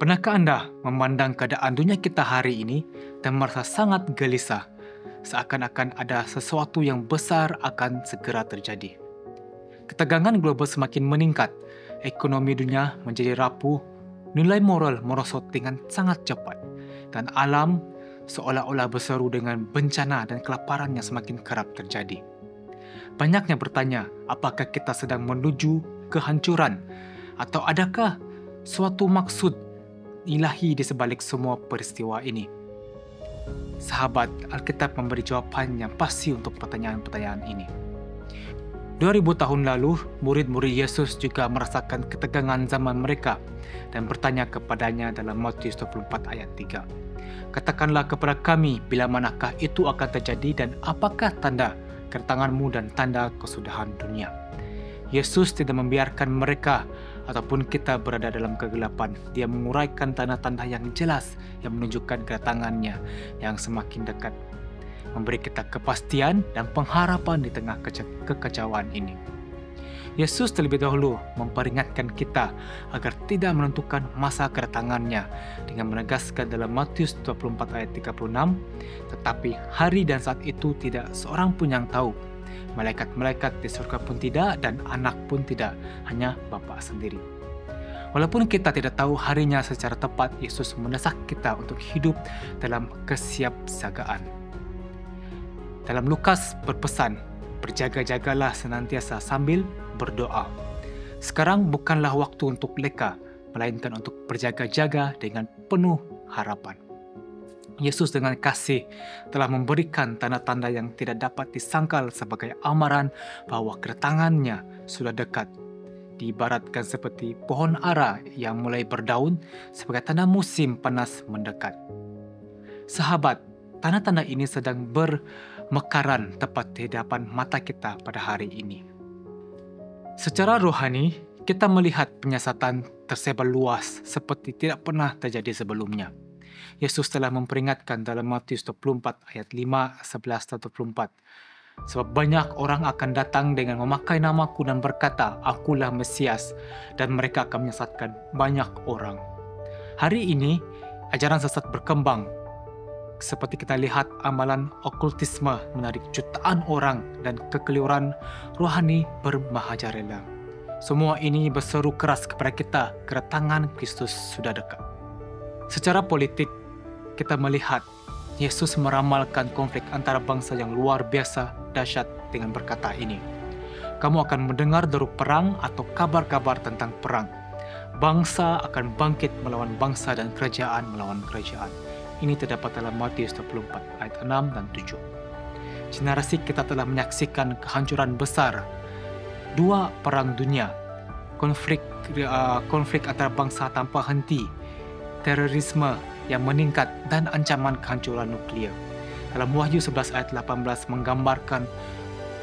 Pernahkah Anda memandang keadaan dunia kita hari ini dan merasa sangat gelisah, seakan-akan ada sesuatu yang besar akan segera terjadi? Ketegangan global semakin meningkat, ekonomi dunia menjadi rapuh, nilai moral merosot dengan sangat cepat, dan alam seolah-olah berseru dengan bencana dan kelaparan yang semakin kerap terjadi. Banyaknya bertanya, apakah kita sedang menuju kehancuran, atau adakah suatu maksud ilahi di sebalik semua peristiwa ini? Sahabat, Alkitab memberi jawaban yang pasti untuk pertanyaan-pertanyaan ini. 2000 tahun lalu, murid-murid Yesus juga merasakan ketegangan zaman mereka dan bertanya kepadanya dalam Matius 24 ayat 3. Katakanlah kepada kami bila manakah itu akan terjadi dan apakah tanda kedatanganmu dan tanda kesudahan dunia. Yesus tidak membiarkan mereka ataupun kita berada dalam kegelapan. Dia menguraikan tanda-tanda yang jelas yang menunjukkan kedatangannya yang semakin dekat, memberi kita kepastian dan pengharapan di tengah kekacauan ini. Yesus terlebih dahulu memperingatkan kita agar tidak menentukan masa kedatangannya dengan menegaskan dalam Matius 24 ayat 36, tetapi hari dan saat itu tidak seorang pun yang tahu. Malaikat-malaikat di surga pun tidak dan anak pun tidak, hanya Bapa sendiri. Walaupun kita tidak tahu harinya secara tepat, Yesus mendesak kita untuk hidup dalam kesiapsiagaan. Dalam Lukas berpesan, berjaga-jagalah senantiasa sambil berdoa. Sekarang bukanlah waktu untuk leka, melainkan untuk berjaga-jaga dengan penuh harapan. Yesus dengan kasih telah memberikan tanda-tanda yang tidak dapat disangkal sebagai amaran bahwa kedatangannya sudah dekat. Diibaratkan seperti pohon ara yang mulai berdaun sebagai tanda musim panas mendekat. Sahabat, tanda-tanda ini sedang bermekaran tepat di hadapan mata kita pada hari ini. Secara rohani, kita melihat penyiasatan tersebar luas seperti tidak pernah terjadi sebelumnya. Yesus telah memperingatkan dalam Matius 24 ayat 5, 11, 24. Sebab banyak orang akan datang dengan memakai namaku dan berkata, Akulah Mesias, dan mereka akan menyesatkan banyak orang. Hari ini, ajaran sesat berkembang. Seperti kita lihat amalan okultisme menarik jutaan orang dan kekeliruan rohani bermahajarela. Semua ini berseru keras kepada kita, kedatangan Kristus sudah dekat. Secara politik, kita melihat Yesus meramalkan konflik antara bangsa yang luar biasa dahsyat dengan berkata ini, kamu akan mendengar deru perang atau kabar-kabar tentang perang. Bangsa akan bangkit melawan bangsa dan kerajaan melawan kerajaan. Ini terdapat dalam Matius 24 ayat 6 dan 7. Generasi kita telah menyaksikan kehancuran besar, 2 perang dunia, konflik antara bangsa tanpa henti, terorisme yang meningkat dan ancaman kehancuran nuklir. Dalam Wahyu 11 ayat 18 menggambarkan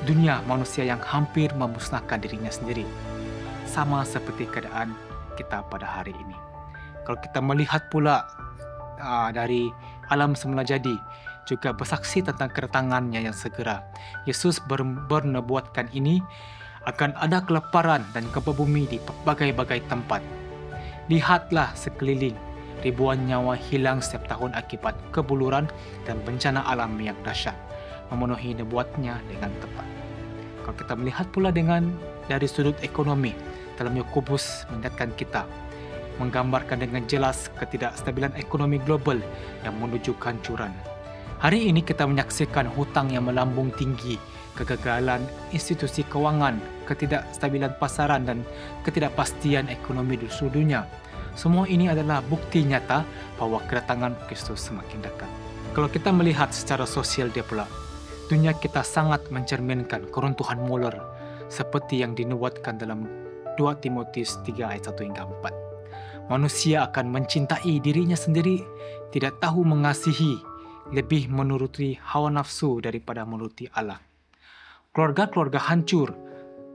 dunia manusia yang hampir memusnahkan dirinya sendiri. Sama seperti keadaan kita pada hari ini. Kalau kita melihat pula dari alam semula jadi, juga bersaksi tentang kedatangannya yang segera. Yesus bernubuatkan ini akan ada kelaparan dan gempa bumi di berbagai-bagai tempat. Lihatlah sekeliling, ribuan nyawa hilang setiap tahun akibat kebuluran dan bencana alam yang dahsyat, memenuhi nubuatnya dengan tepat. Kalau kita melihat pula dari sudut ekonomi, dalam Yakobus mengingatkan kita, menggambarkan dengan jelas ketidakstabilan ekonomi global yang menuju kehancuran. Hari ini kita menyaksikan hutang yang melambung tinggi, kegagalan institusi keuangan, ketidakstabilan pasaran dan ketidakpastian ekonomi di seluruh dunia. Semua ini adalah bukti nyata bahwa kedatangan Kristus semakin dekat. Kalau kita melihat secara sosial dia pula, dunia kita sangat mencerminkan keruntuhan moral seperti yang dinubuatkan dalam 2 Timotius 3 ayat 1 hingga 4. Manusia akan mencintai dirinya sendiri, tidak tahu mengasihi, lebih menuruti hawa nafsu daripada menuruti Allah. Keluarga-keluarga hancur,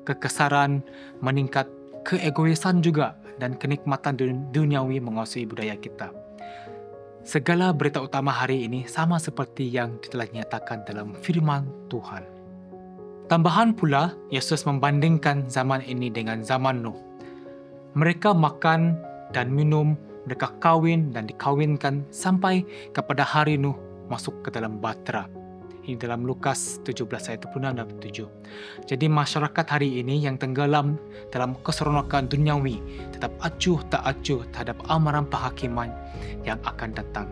kekesaran meningkat, keegoisan juga, dan kenikmatan duniawi menguasai budaya kita. Segala berita utama hari ini sama seperti yang telah dinyatakan dalam firman Tuhan. Tambahan pula, Yesus membandingkan zaman ini dengan zaman Nuh. Mereka makan dan minum Mereka kawin dan dikawinkan sampai kepada hari Nuh masuk ke dalam bahtera. Ini dalam Lukas 17 ayat 26 dan 7. Jadi masyarakat hari ini yang tenggelam dalam keseronokan duniawi tetap acuh tak acuh terhadap amaran penghakiman yang akan datang.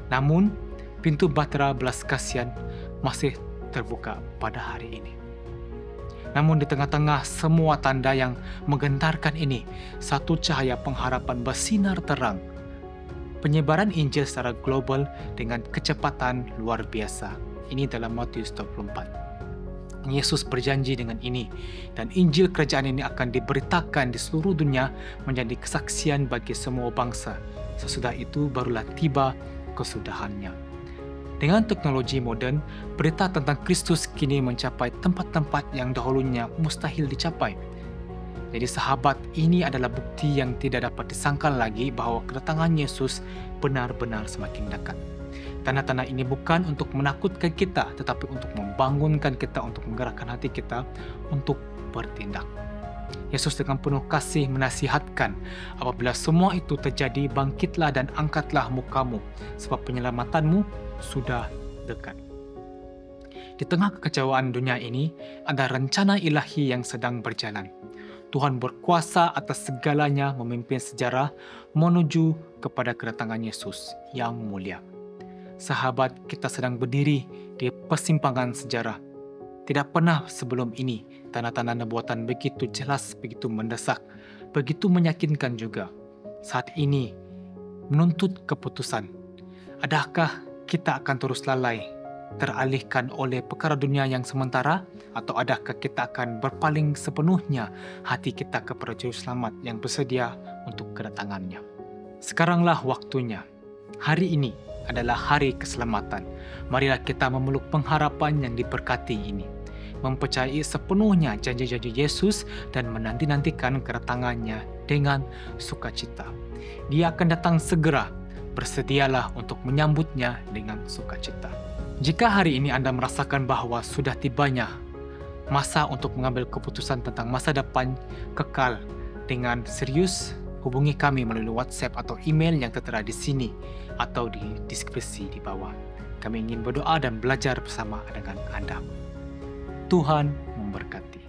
Namun, pintu bahtera belas kasihan masih terbuka pada hari ini. Namun di tengah-tengah semua tanda yang menggentarkan ini, satu cahaya pengharapan bersinar terang. Penyebaran Injil secara global dengan kecepatan luar biasa. Ini dalam Matius 24. Yesus berjanji dengan ini, dan Injil kerajaan ini akan diberitakan di seluruh dunia menjadi kesaksian bagi semua bangsa. Sesudah itu barulah tiba kesudahannya. Dengan teknologi moden, berita tentang Kristus kini mencapai tempat-tempat yang dahulunya mustahil dicapai. Jadi sahabat, ini adalah bukti yang tidak dapat disangkal lagi bahawa kedatangan Yesus benar-benar semakin dekat. Tanda-tanda ini bukan untuk menakutkan kita, tetapi untuk membangunkan kita, untuk menggerakkan hati kita untuk bertindak. Yesus dengan penuh kasih menasihatkan, apabila semua itu terjadi, bangkitlah dan angkatlah mukamu, sebab penyelamatanmu sudah dekat. Di tengah kekecewaan dunia ini, ada rencana ilahi yang sedang berjalan. Tuhan berkuasa atas segalanya memimpin sejarah menuju kepada kedatangan Yesus yang mulia. Sahabat, kita sedang berdiri di persimpangan sejarah. Tidak pernah sebelum ini tanda-tanda nubuatan begitu jelas, begitu mendesak, begitu meyakinkan juga. Saat ini menuntut keputusan. Adakah kita akan terus lalai, teralihkan oleh perkara dunia yang sementara, atau adakah kita akan berpaling sepenuhnya hati kita kepada Juru Selamat yang bersedia untuk kedatangannya? Sekaranglah waktunya. Hari ini adalah hari keselamatan. Marilah kita memeluk pengharapan yang diberkati ini, mempercayai sepenuhnya janji-janji Yesus dan menanti-nantikan kedatangannya dengan sukacita. Dia akan datang segera. Bersedialah untuk menyambutnya dengan sukacita. Jika hari ini Anda merasakan bahawa sudah tibanya masa untuk mengambil keputusan tentang masa depan kekal dengan serius, hubungi kami melalui WhatsApp atau email yang tertera di sini atau di deskripsi di bawah. Kami ingin berdoa dan belajar bersama dengan Anda. Tuhan memberkati.